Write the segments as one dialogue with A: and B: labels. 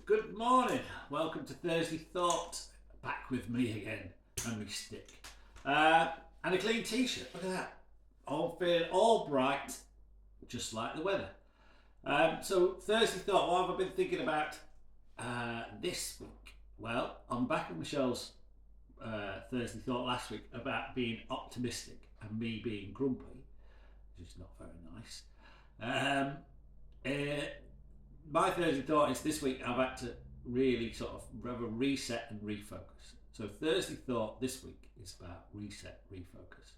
A: Good morning. Welcome to Thursday Thought. Back with me again, and my stick. And a clean t-shirt. Look at that. All feeling all bright, just like the weather. So Thursday Thought, what have I been thinking about this week? Well, on the back of Michelle's Thursday Thought last week about being optimistic and me being grumpy, which is not very nice. My Thursday Thought is this week I've had to really sort of have a reset and refocus. So Thursday Thought this week is about reset, refocus.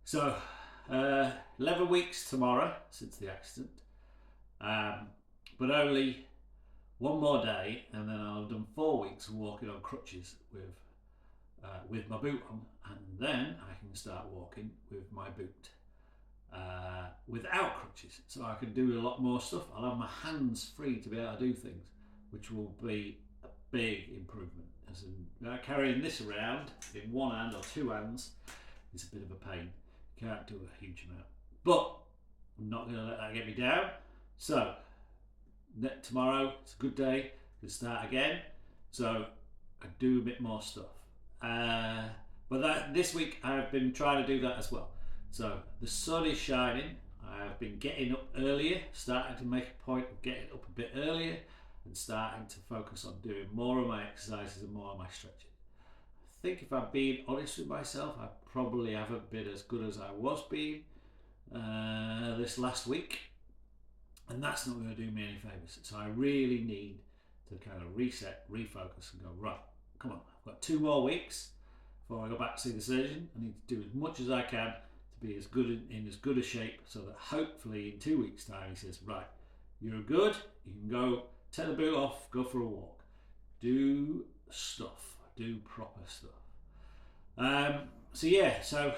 A: So 11 weeks tomorrow since the accident, but only one more day and then I'll have done 4 weeks of walking on crutches with my boot on, and then I can start walking with my boot. Without crutches, so I can do a lot more stuff. I'll have my hands free to be able to do things, which will be a big improvement. As in, carrying this around in one hand or two hands is a bit of a pain. You can't do a huge amount, but I'm not going to let that get me down. So tomorrow it's a good day to start again, so I do a bit more stuff. But this week I've been trying to do that as well. So the sun is shining. I've been getting up earlier, starting to make a point of getting up a bit earlier and starting to focus on doing more of my exercises and more of my stretching. I think if I'm being honest with myself, I probably haven't been as good as I was being this last week, and that's not going to do me any favours. So I really need to kind of reset, refocus and go, right, come on, I've got 2 more weeks before I go back to see the surgeon. I need to do as much as I can be as good in as good a shape, so that hopefully in 2 weeks time he says, right, you're good, you can go take the boot off, go for a walk, do stuff, do proper stuff. So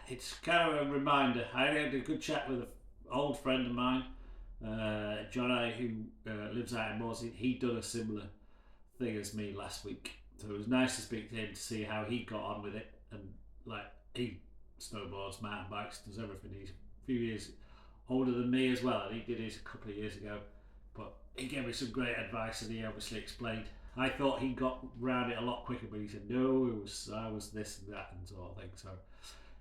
A: it's kind of a reminder. I had a good chat with an old friend of mine, Johnny, who lives out in Morsey. He'd done a similar thing as me last week, so it was nice to speak to him to see how he got on with it, and like he snowboards, mountain bikes, does everything. He's a few years older than me as well, and he did his a couple of years ago, but he gave me some great advice, and he obviously explained. I thought he got round it a lot quicker, but he said no, I was this and that and sort of thing, so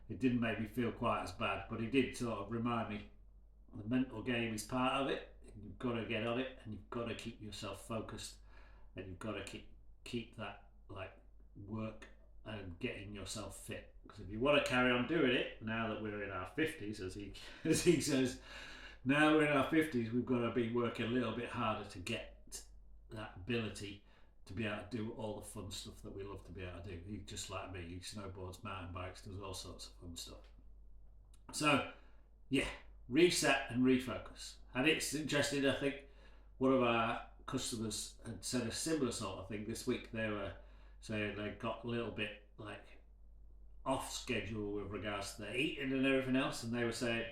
A: it didn't make me feel quite as bad, but he did sort of remind me the mental game is part of it, and you've got to get on it, and you've got to keep yourself focused, and you've got to keep that like work and getting yourself fit. Because if you want to carry on doing it, now that we're in our 50s, as he says, now we're in our 50s, we've got to be working a little bit harder to get that ability to be able to do all the fun stuff that we love to be able to do. He's just like me, he snowboards, mountain bikes, does all sorts of fun stuff. So, yeah, reset and refocus. And it's interesting, I think one of our customers had said a similar sort of thing this week. They were saying they got a little bit like off schedule with regards to their eating and everything else, and they were saying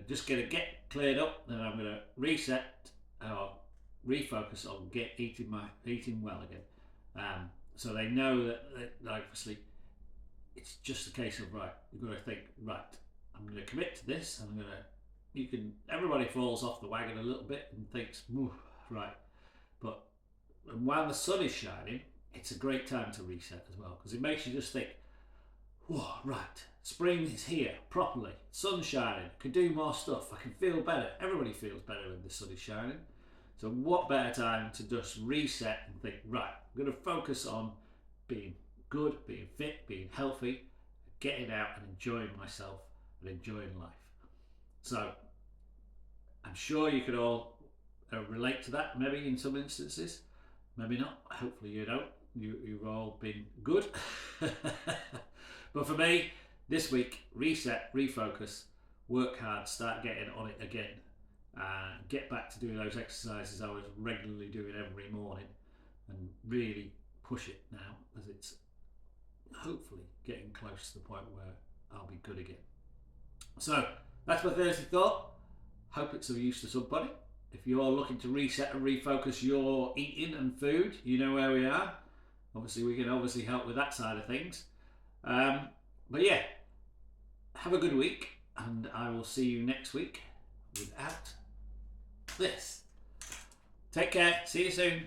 A: just going to get cleared up, then I'm going to reset or refocus on eating well again. So they know that obviously it's just a case of, right, you've got to think, right, I'm going to commit to this, and everybody falls off the wagon a little bit and thinks, right, but while the sun is shining, it's a great time to reset as well, because it makes you just think, whoa, right, spring is here properly, sun's shining, I can do more stuff, I can feel better. Everybody feels better when the sun is shining. So what better time to just reset and think, right, I'm going to focus on being good, being fit, being healthy, getting out and enjoying myself and enjoying life. So I'm sure you could all relate to that, maybe in some instances, maybe not. Hopefully you don't. You've all been good. But for me, this week, reset, refocus, work hard, start getting on it again, get back to doing those exercises I was regularly doing every morning, and really push it now, as it's hopefully getting close to the point where I'll be good again. So that's my Thursday Thought. Hope it's of use to somebody. If you're looking to reset and refocus your eating and food, you know where we are. Obviously, we can help with that side of things. But yeah, have a good week, and I will see you next week without this. Take care. See you soon.